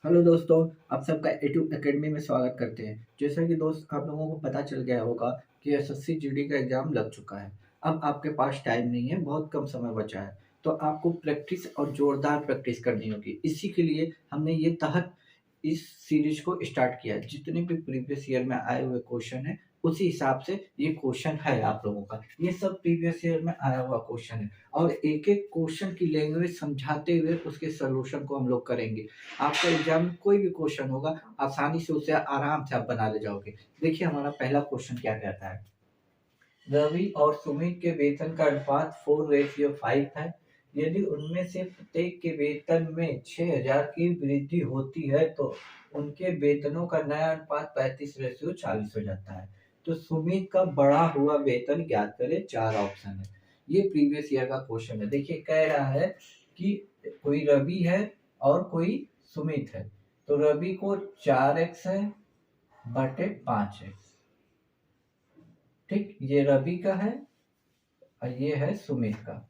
Hello दोस्तों, आप सबका यूट्यूब एकेडमी में स्वागत करते हैं। जैसा कि दोस्त आप लोगों को पता चल गया होगा कि एसएससी जीडी का एग्ज़ाम लग चुका है। अब आपके पास टाइम नहीं है, बहुत कम समय बचा है, तो आपको प्रैक्टिस और ज़ोरदार प्रैक्टिस करनी होगी। इसी के लिए हमने ये तहत इस सीरीज़ को स्टार्ट किया है। जितने भी प्रीवियस ईयर में आए हुए क्वेश्चन हैं, उसी हिसाब से ये क्वेश्चन है आप लोगों का। ये सब प्रीवियस ईयर में आया हुआ क्वेश्चन है और एक-एक क्वेश्चन की लैंग्वेज समझाते हुए उसके सॉल्यूशन को हम लोग करेंगे। आपका एग्जाम में कोई भी क्वेश्चन होगा, आसानी से उसे आराम से आप बना ले जाओगे। देखिए हमारा पहला क्वेश्चन क्या कहता है। रवि और सुमित के वेतन का अनुपात 4:5 है। यदि उनमें से प्रत्येक के वेतन में 6,000 की वृद्धि होती है तो उनके वेतनों का नया अनुपात 35:40 हो जाता है। तो सुमित का बढ़ा हुआ वेतन ज्ञात करें। 4 ऑप्शन है। ये प्रीवियस ईयर का क्वेश्चन है। देखिए कह रहा है कि कोई रवि है और कोई सुमित है। तो रवि को 4x है बटे 5x। ठीक, ये रवि का है और ये है सुमित का।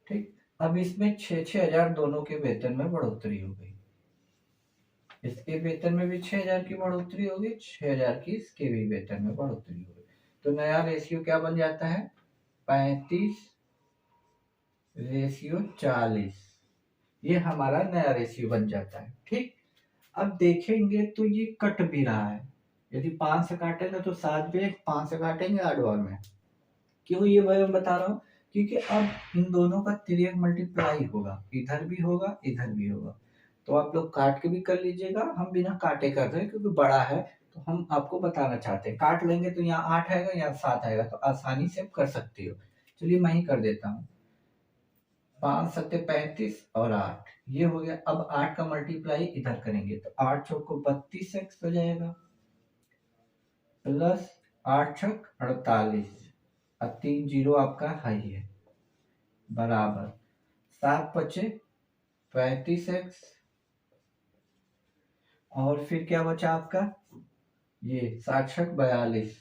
ठीक, अब इसमें 6,000 दोनों के वेतन में बढ़ोतरी हो गई। इसके वेतन में भी 6,000 की बढ़ोतरी होगी, 6,000 की इसके भी वेतन में बढ़ोतरी होगी। तो नया रेशियो क्या बन जाता है? 35:40। ये हमारा नया रेशियो बन जाता है। ठीक, अब देखेंगे तो ये कट भी रहा है। यदि 5 से काटेंगे तो 7 भी, 5 से काटेंगे 8 बार में। क्यों ये मैं बता रहा हूँ? क्योंकि अब इन दोनों का तिर्यक मल्टीप्लाई होगा, इधर भी होगा इधर भी होगा। तो आप लोग काट के भी कर लीजिएगा, हम बिना काटे कर रहे हैं क्योंकि बड़ा है। तो हम आपको बताना चाहते हैं, काट लेंगे तो यहाँ 8 आएगा, यहाँ 7 आएगा, तो आसानी से आप कर सकते हो। चलिए मैं ही कर देता हूँ। 5 सत्ते 35 और 8 ये हो गया। अब 8 का मल्टीप्लाई इधर करेंगे तो 8 चौक को 32x हो जाएगा, प्लस 8 छक 48 और 3 जीरो आपका हाई है, बराबर 7 पचे 35x। और फिर क्या बचा आपका? ये 7 छक 42।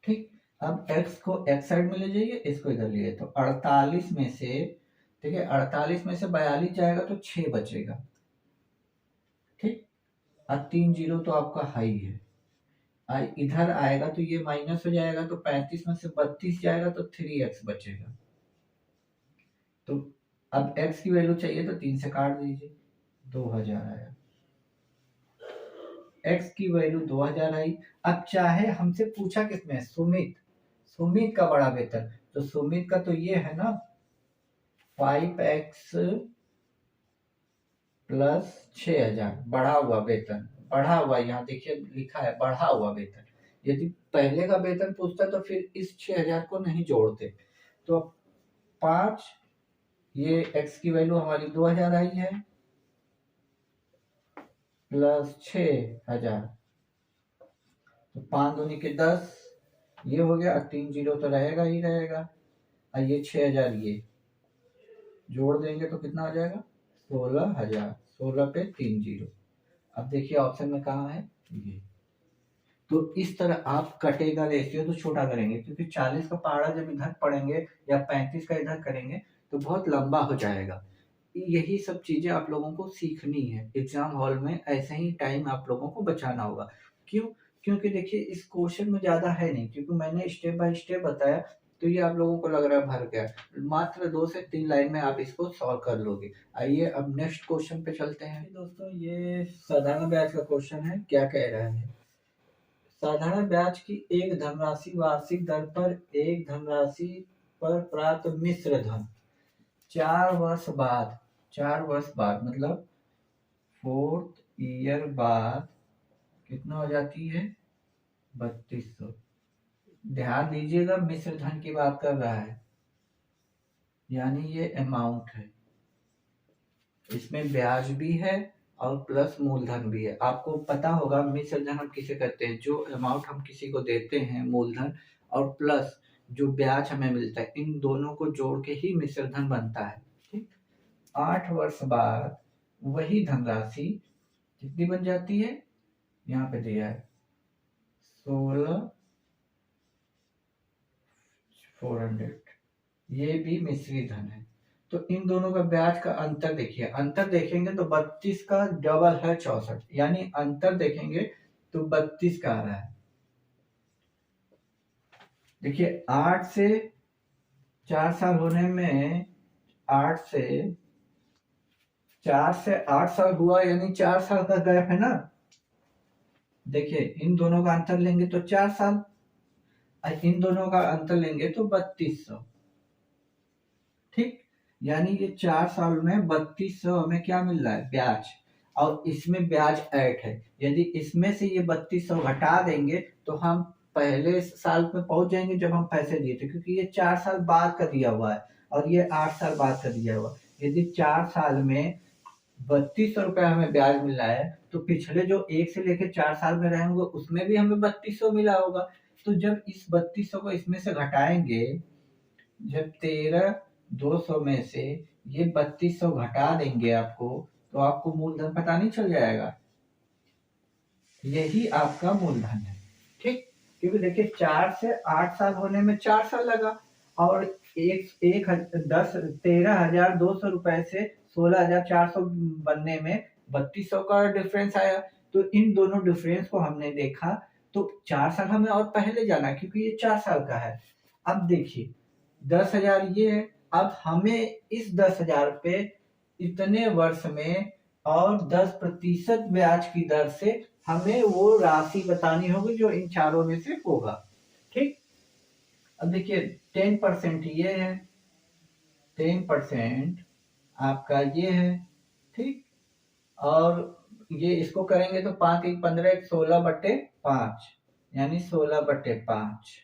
ठीक, अब x को x साइड में ले जाइए, इसको इधर लिए तो 48 में से, देखिए 48 में से 42 जाएगा तो 6 बचेगा। ठीक, और 3 जीरो तो आपका हाई है। इधर आएगा तो ये माइनस हो जाएगा, तो 35 में से 32 जाएगा तो 3x बचेगा। तो अब x की वैल्यू चाहिए तो 3 से काट दीजिए, 2000 आया। x की वैल्यू 2000 आई। अब चाहे हमसे पूछा किसमें? सुमित। सुमित का बड़ा वेतन, तो सुमित का तो ये है ना 5x प्लस 6,000 बढ़ा हुआ वेतन। बढ़ा हुआ, यहाँ देखिए लिखा है बढ़ा हुआ वेतन। यदि पहले का वेतन पूछता तो फिर इस 6,000 को नहीं जोड़ते। तो 5, ये x की वैल्यू हमारी 2000 आई है, प्लस 6,000, तो 5 दूनी के 10, ये हो गया। 3 जीरो तो रहेगा ही रहेगा, और ये 6,000 ये जोड़ देंगे तो कितना आ जाएगा? 16,000। 16 पे 3 जीरो। अब देखिए ऑप्शन में कहाँ है ये। तो इस तरह आप कटेगा रेशियो तो छोटा करेंगे, क्योंकि 40 का पहाड़ा जब इधर पढ़ेंगे या 35 का इधर करेंगे तो बहुत लंबा हो जाएगा। यही सब चीजें आप लोगों को सीखनी है। एग्जाम हॉल में ऐसे ही टाइम आप लोगों को बचाना होगा। क्यों? क्योंकि देखिए इस क्वेश्चन में ज्यादा है नहीं, क्योंकि मैंने स्टेप बाय स्टेप बताया। तो ये आप लोगों को लग रहा है भर गया। मात्र 2 से 3 लाइन में आप इसको सॉल्व कर लोगे। आइए अब नेक्स्ट क्वेश्चन पे चलते हैं। दोस्तों ये साधारण ब्याज का क्वेश्चन है। क्या कह रहा है? साधारण ब्याज की एक धनराशि वार्षिक दर पर एक धनराशि पर प्राप्त मिश्र धन 4 वर्ष बाद मतलब 4th ईयर बाद कितना हो जाती है? 3200। ध्यान दीजिएगा, मिश्र धन की बात कर रहा है, यानी ये अमाउंट है। इसमें ब्याज भी है और प्लस मूलधन भी है। आपको पता होगा मिश्र धन हम किसे कहते हैं? जो अमाउंट हम किसी को देते हैं मूलधन, और प्लस जो ब्याज हमें मिलता है, इन दोनों को जोड़ के ही मिश्र धन बनता है। ठीक, 8 वर्ष बाद वही धनराशि कितनी बन जाती है? यहाँ पे दिया है 16,400। ये भी मिश्री धन है। तो इन दोनों का ब्याज का अंतर देखिए, अंतर देखेंगे तो 32 का डबल है 64, यानी अंतर देखेंगे तो 32 का आ रहा है। देखिए 8 से 4 साल होने में 8 से 8 साल हुआ, यानी 4 साल का गैप है ना। देखिए इन दोनों का अंतर लेंगे तो 4 साल, और इन दोनों का अंतर लेंगे तो 3200। ठीक, यानी ये 4 साल में 3200 हमें क्या मिल रहा है, ब्याज। और इसमें ब्याज ऐड है, यदि इसमें से ये 3200 घटा देंगे तो हम पहले साल में पहुंच जाएंगे जब हम पैसे दिए थे, क्योंकि ये 4 साल बाद का दिया हुआ है और ये 8 साल बाद का दिया हुआ है। यदि 4 साल में 3200 रुपया हमें ब्याज मिल रहा है, तो पिछले जो 1 से लेकर 4 साल में रहे होंगे उसमें भी हमें 3200 मिला होगा। तो जब इस 3200 को इसमें से घटाएंगे, जब 13,200 में से ये 3200 घटा देंगे आपको, तो आपको मूलधन पता नहीं चल जाएगा। यही आपका मूलधन है। ठीक, क्योंकि देखिए 4 से 8 साल होने में 4 साल लगा, और 13,200 रुपए से 16,400 बनने में 3200 का डिफरेंस आया। तो इन दोनों डिफरेंस को हमने देखा, तो 4 साल हमें और पहले जाना, क्योंकि ये 4 साल का है। अब देखिए 10,000 ये है, अब हमें इस 10,000 पे इतने वर्ष में और 10% ब्याज की दर से हमें वो राशि बतानी होगी जो इन चारों में से होगा। ठीक, अब देखिए 10% ये है, 10% आपका ये है। ठीक, और ये इसको करेंगे तो 5 1 15 1 16/5, यानी 16/5।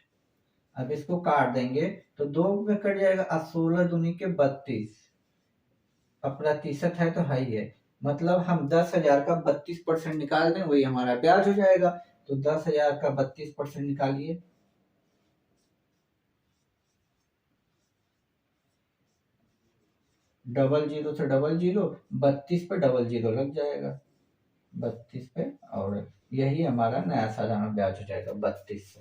अब इसको काट देंगे तो 2 में कट जाएगा, अब 16 दूनी के 32, अब प्रतिशत है तो है ही है, मतलब हम 10,000 का 32% निकाल दें, वही हमारा ब्याज हो जाएगा। तो 10,000 का 32% निकालिए, डबल जीरो से डबल जीरो, 32 पे डबल जीरो लग जाएगा, 32 पे, और यही हमारा नया सालाना ब्याज हो जाएगा 3200।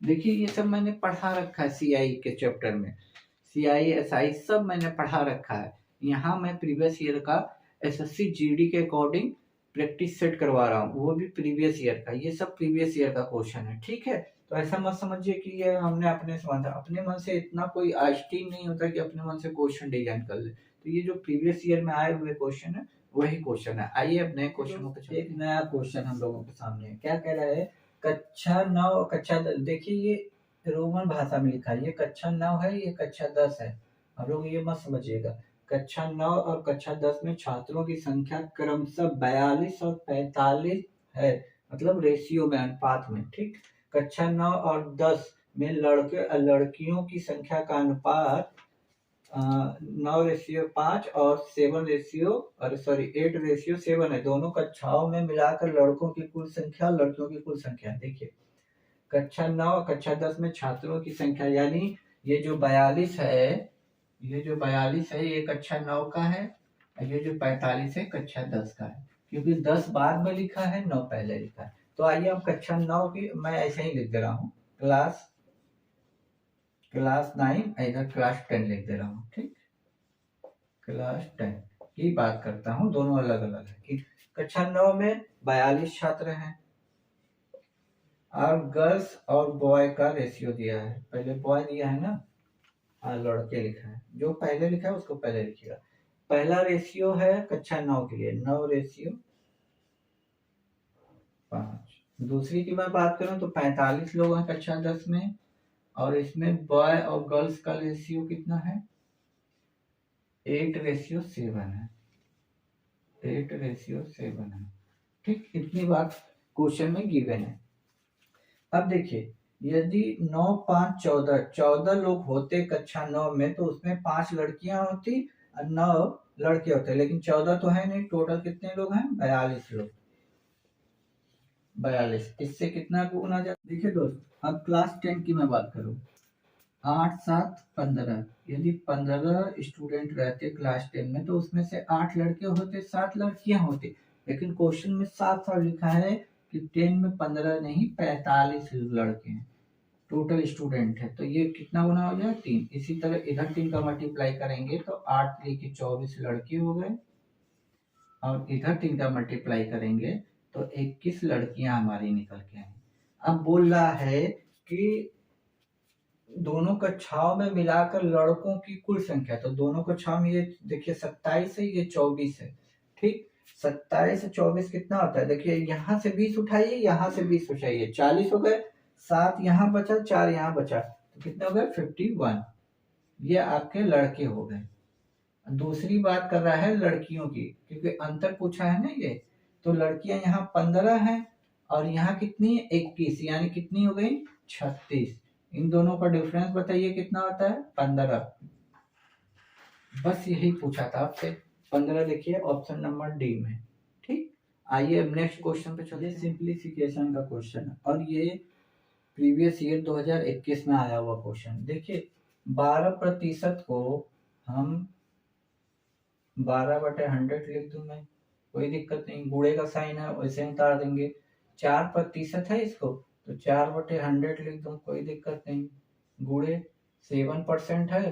देखिए ये सब मैंने पढ़ा रखा है सीआई के चैप्टर में, सीआई एसआई सब मैंने पढ़ा रखा है। यहाँ मैं प्रीवियस ईयर का एसएससी जीडी के अकॉर्डिंग प्रैक्टिस सेट करवा रहा हूँ, वो भी प्रीवियस ईयर का। ये सब प्रीवियस ईयर का क्वेश्चन है, ठीक है। तो ऐसा मत समझिए कि ये हमने अपने से समझा, अपने मन से इतना कोई आइंस्टीन नहीं होता कि अपने मन से क्वेश्चन डिजाइन कर ले। तो ये जो प्रीवियस ईयर में आए हुए क्वेश्चन है वही क्वेश्चन है। आइए अब नए क्वेश्चनों पे, एक नया क्वेश्चन हम लोगों के सामने है। क्या कह रहा है, कक्षा 9 कक्षा, देखिए ये रोमन भाषा में लिखा है, ये कक्षा 9 है, ये कक्षा 10 है। आप लोग ये मत समझिएगा, कक्षा 9 और कक्षा 10 में छात्रों की संख्या क्रमशः 42 और 45 है, मतलब रेशियो में, अनुपात में। ठीक, कक्षा 9 और 10 में लड़के और लड़कियों की संख्या का अनुपात 9:5 और 8:7 है। दोनों कक्षाओं में मिलाकर लड़कों की कुल संख्या और लड़कियों की कुल संख्या। देखिए कक्षा 9 और कक्षा 10 में छात्रों की संख्या, यानी ये जो 42 है, ये जो 42 है ये कक्षा 9 का है, और ये जो 45 है कक्षा 10 का है, क्योंकि 10 बाद में लिखा है, 9 पहले लिखा है। तो आइए हम कक्षा 9 की, मैं ऐसे ही लिख दे रहा हूँ, क्लास 9, इधर क्लास 10 लिख दे रहा हूँ। ठीक, क्लास 10 की बात करता हूँ, दोनों अलग अलग है। कि कक्षा 9 में 42 छात्र हैं, और गर्ल्स और बॉय का रेशियो दिया है। पहले बॉय दिया है ना, लड़के लिखा है, जो पहले लिखा है उसको पहले लिखिएगा। पहला रेशियो है कक्षा 9 के लिए 9:5। दूसरी की मैं बात करूं तो 45 लोग हैं कक्षा 10 में, और इसमें बॉय और गर्ल्स का रेशियो कितना है, 8:7 है, 8:7 है। ठीक, इतनी बात क्वेश्चन में गिवन है। अब देखिए यदि 9 5 14 लोग होते कक्षा 9 में, तो उसमें 5 लड़कियां होती और 9 लड़के होते, लेकिन 14 तो है नहीं, टोटल कितने लोग हैं, 42 लोग, 42। इससे कितना गुना जाता, देखिए दोस्त, अब क्लास 10 की मैं बात करूं, 8 7 15, यदि 15 स्टूडेंट रहते क्लास 10 में, तो उसमें से 8 लड़के होते, 7 लड़कियां होती। लेकिन क्वेश्चन में साफ साफ लिखा है कि 10 में 15 नहीं 45 लड़के हैं, टोटल स्टूडेंट है, तो ये कितना गुना हो जाए 3। इसी तरह इधर 3 का मल्टीप्लाई करेंगे तो 8 लेके 24 लड़के हो गए, और इधर 3 का मल्टीप्लाई करेंगे तो 21 लड़कियां हमारी निकल के आई। अब बोल रहा है कि दोनों कक्षाओं में मिलाकर लड़कों की कुल संख्या, तो दोनों कक्षाओं में ये देखिए 27 है, ये 24 है, ठीक। 27 से 24 कितना होता है, देखिए यहाँ से 20 उठाइए, यहाँ से 20 उठाइए, 40 हो गए, 7 यहाँ बचा, 4 यहाँ बचा, तो कितना हो गया 51। ये आपके लड़के हो गए। दूसरी बात कर रहा है लड़कियों की, क्योंकि अंतर पूछा है ना ये, तो लड़कियां यहाँ 15 हैं और यहाँ कितनी है 21, यानी कितनी हो गई 36। इन दोनों का डिफरेंस बताइए कितना होता है 15। बस यही पूछा था आपसे। 15 देखिए ऑप्शन नंबर डी में, ठीक। आइए अब नेक्स्ट क्वेश्चन पे चलिए। सिंप्लीफिकेशन का क्वेश्चन है और ये प्रीवियस ईयर 2021 में आया हुआ क्वेश्चन। देखिए 12% को हम 12/100 लिख दूं मैं, कोई दिक्कत नहीं, गुणे का साइन है वैसे ही उतार देंगे। 4% है इसको, तो 4/100 लिख दूं, कोई दिक्कत नहीं। गुणे 7% है,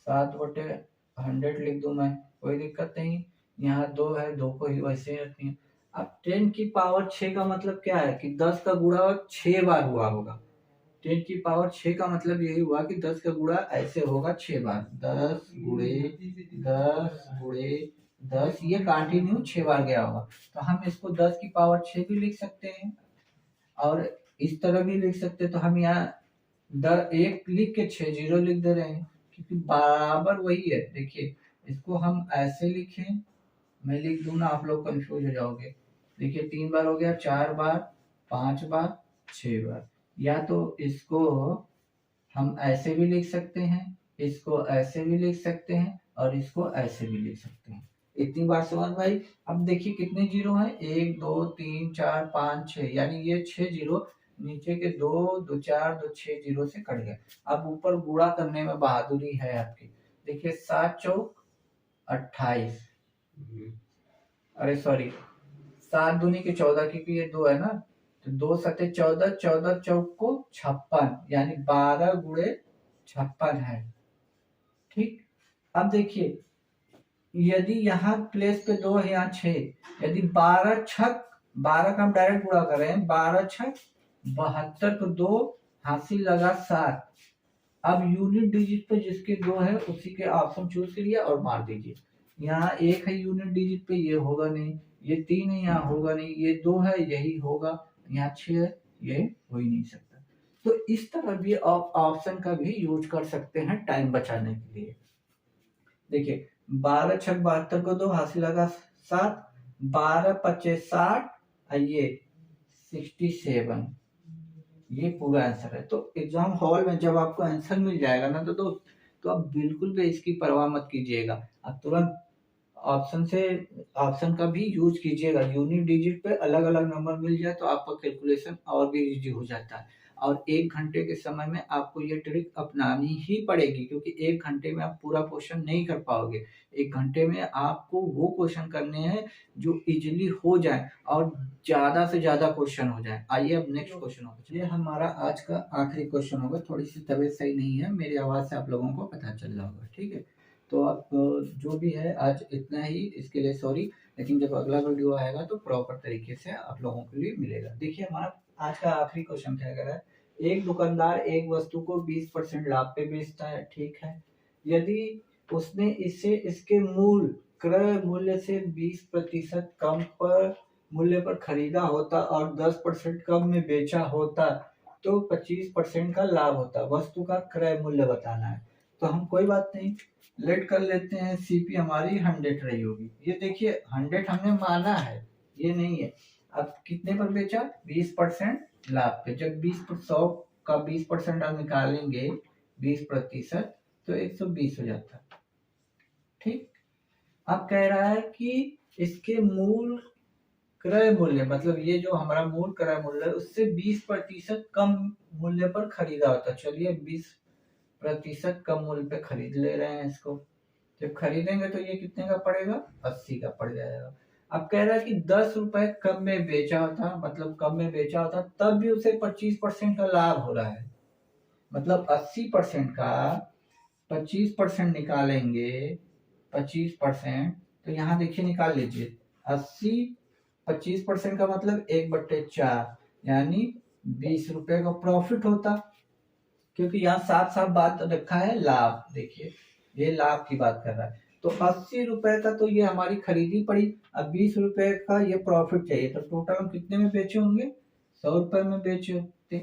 7/100 लिख दूं मैं, कोई दिक्कत नहीं। यहाँ 2 है, 2 को ही वैसे ही रखनी है। अब 10 की पावर 6 का मतलब क्या है कि 10 का गुणा 6 बार हुआ होगा। 10 की पावर 6 का मतलब यही हुआ कि 10 का गुणा ऐसे होगा 6 बार, 10 गुणे 10 गुणे 10, ये कंटिन्यू 6 बार गया होगा। तो हम इसको 10 की पावर 6 भी लिख सकते हैं और इस तरह भी लिख सकते हैं। तो हम यहाँ 1 लिख के 6 जीरो लिख दे रहे हैं, क्योंकि बराबर वही है। देखिए इसको हम ऐसे लिखें, मैं लिख दूं ना, आप लोग कंफ्यूज हो जाओगे। देखिए 3 बार हो गया, 4 बार, 5 बार, 6 बार। या तो इसको हम ऐसे भी लिख सकते हैं, इसको ऐसे भी लिख सकते हैं और इसको ऐसे भी लिख सकते हैं। इतनी बात समझ भाई। अब देखिए कितने जीरो हैं, 1 2 3 4 5 6, यानी ये 6 जीरो, नीचे के 2 2 4 2 6 जीरो से कट गए। अब ऊपर गुणा करने में बहादुरी है आपकी। देखिए 7 चौक 28, अरे सॉरी 7 दूनी के 14, क्योंकि ये 2 है ना, तो 2 सते 14, 14 चौक को 56, यानी 12 गुणे 56 है, ठीक। अब देखिए यदि यहाँ प्लेस पे 2 है, यहाँ 6, यदि 12 छक 12 का हम डायरेक्ट गुणा कर रहे हैं, 12 छक 72 को 2 हासिल लगा 7। अब यूनिट डिजिट पे जिसके 2 है उसी के ऑप्शन चूज करिए और मार दीजिए। यहाँ 1 है यूनिट डिजिट पे, ये होगा नहीं, ये 3 है यहाँ होगा नहीं, ये 2 है यही होगा, यहाँ 6 है ये हो ही नहीं सकता। तो इस तरह भी आप ऑप्शन का भी यूज कर सकते हैं टाइम बचाने के लिए। देखिए 12 छक 72 को 2 हासिल लगा 7, 12 पच्चे 60, ये 67, ये पूरा आंसर है। तो एग्जाम हॉल में जब आपको आंसर मिल जाएगा ना तो आप बिल्कुल भी इसकी परवाह मत कीजिएगा, आप तुरंत ऑप्शन का भी यूज कीजिएगा। यूनिट डिजिट पे अलग अलग नंबर मिल जाए तो आपका कैलकुलेशन और भी इजी हो जाता है। और 1 घंटे के समय में आपको ये ट्रिक अपनानी ही पड़ेगी, क्योंकि 1 घंटे में आप पूरा क्वेश्चन नहीं कर पाओगे। 1 घंटे में आपको वो क्वेश्चन करने हैं जो इजीली हो जाए और ज्यादा से ज्यादा क्वेश्चन हो जाए। आइए अब नेक्स्ट क्वेश्चन होगा, ये हमारा आज का आखिरी क्वेश्चन होगा। थोड़ी सी तबीयत सही नहीं है, मेरी आवाज से आप लोगों को पता चल रहा होगा, ठीक है। तो अब जो भी है आज इतना ही, इसके लिए सॉरी, लेकिन जब अगला वीडियो आएगा तो प्रॉपर तरीके से आप लोगों के लिए मिलेगा। देखिए हमारा आज का आखिरी क्वेश्चन क्या कह रहा है, एक दुकानदार एक वस्तु को 20% लाभ पे बेचता है, ठीक है। यदि उसने इसे इसके मूल क्रय मूल्य से 20% कम पर मूल्य पर खरीदा होता और 10% कम में बेचा होता तो 25% का लाभ होता। वस्तु का क्रय मूल्य बताना है। तो हम कोई बात नहीं, लेट कर लेते हैं, सीपी हमारी 100 रही होगी। ये देखिए 100 हमने माना है, ये नहीं है। अब कितने पर बेचा, 20% लाभ पे। जब 100 का 20% आप निकालेंगे 20%, तो 120 हो जाता है, ठीक। अब कह रहा है कि इसके मूल क्रय मूल्य, मतलब ये जो हमारा मूल क्रय मूल्य है उससे 20% कम मूल्य पर खरीदा होता। चलिए 20% कम मूल्य पे खरीद ले रहे हैं इसको। जब खरीदेंगे तो ये कितने का पड़ेगा, 80 का पड़ जाएगा। अब कह रहा है कि 10 रुपए कम में बेचा होता, मतलब कम में बेचा होता, तब भी उसे 25% का लाभ हो रहा है। मतलब 80% का 25% निकालेंगे, 25%, तो यहाँ देखिए निकाल लीजिए, 80 25% का मतलब 1/4, यानी 20 रुपए का प्रॉफिट होता, क्योंकि यहाँ साथ साथ बात रखा है लाभ। देखिए ये लाभ की बात कर रहा है, तो 80 रुपए का तो ये हमारी खरीदी पड़ी, अब 20 रुपए का ये प्रॉफिट चाहिए, तो टोटल हम कितने में बेचे होंगे, 100 रुपए में बेचे होते।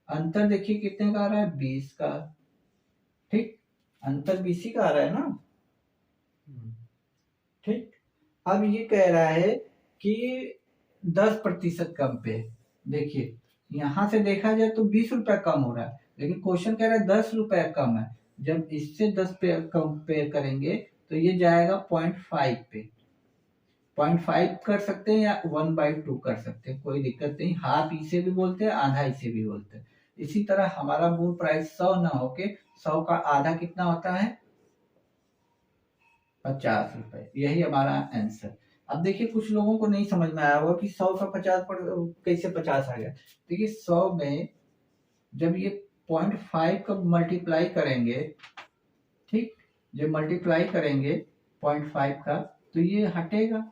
अंतर देखिए कितने का आ रहा है, 20 का। ठीक, अंतर 20 ही का आ रहा है ना। ठीक, अब ये कह रहा है कि 10% कम पे। देखिए यहां से देखा जाए तो 20 रुपए कम हो रहा है, लेकिन क्वेश्चन कह रहा है 10 रुपए कम है। जब इससे 10 पे कंपेयर करेंगे तो ये जाएगा 0.5 पे। 0.5 कर सकते हैं या 1/2 कर सकते हैं, कोई दिक्कत नहीं, हाफ इसे भी बोलते हैं, आधा इसे भी बोलते हैं। इसी तरह हमारा मूल प्राइस 100 ना होके 100 का आधा कितना होता है, 50 रुपए। यही हमारा आंसर। अब देखिए कुछ लोगों को नहीं समझ में आया होगा कि 100 का 50 पर कैसे 50 आ गया। देखिए 100 में जब ये 0.5 का मल्टीप्लाई करेंगे, ठीक, जब मल्टीप्लाई करेंगे 0.5 का, तो ये हटेगा,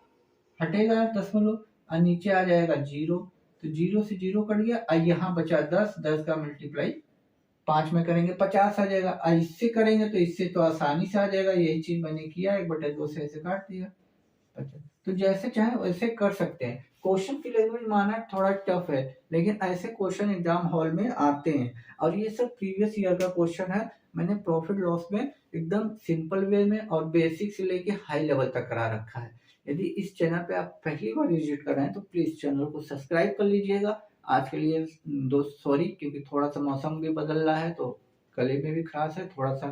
हटेगा दशमलव, और नीचे आ जाएगा 0, तो 0 से 0 कट गया, और यहाँ बचा 10, 10 का मल्टीप्लाई 5 में करेंगे 50 आ जाएगा, और इससे करेंगे तो इससे तो आसानी से आ जाएगा, यही चीज मैंने किया, 1/2 से ऐसे काट दिया। अच्छा, तो जैसे चाहे वैसे कर सकते हैं। क्वेश्चन की लैंग्वेज माना थोड़ा टफ है, लेकिन ऐसे क्वेश्चन एग्जाम हॉल में आते हैं, और ये सब प्रीवियस ईयर का क्वेश्चन है। मैंने प्रॉफिट लॉस में एकदम सिंपल वे में और बेसिक से लेके हाई लेवल तक करा रखा है। यदि इस चैनल पे आप पहली बार विजिट कर रहे हैं तो प्लीज चैनल को सब्सक्राइब कर लीजिएगा। आज के लिए दोस्त सॉरी, क्योंकि थोड़ा सा मौसम भी बदल रहा है, तो गले में भी खराश है, थोड़ा सा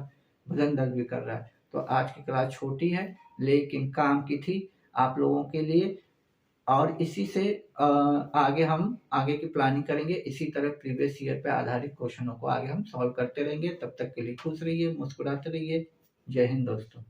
बदन दर्द भी कर रहा है। तो आज की क्लास छोटी है लेकिन काम की थी आप लोगों के लिए, और इसी से आगे हम आगे की प्लानिंग करेंगे। इसी तरह प्रीवियस ईयर पे आधारित क्वेश्चनों को आगे हम सॉल्व करते रहेंगे। तब तक के लिए खुश रहिए, मुस्कुराते रहिए। जय हिंद दोस्तों।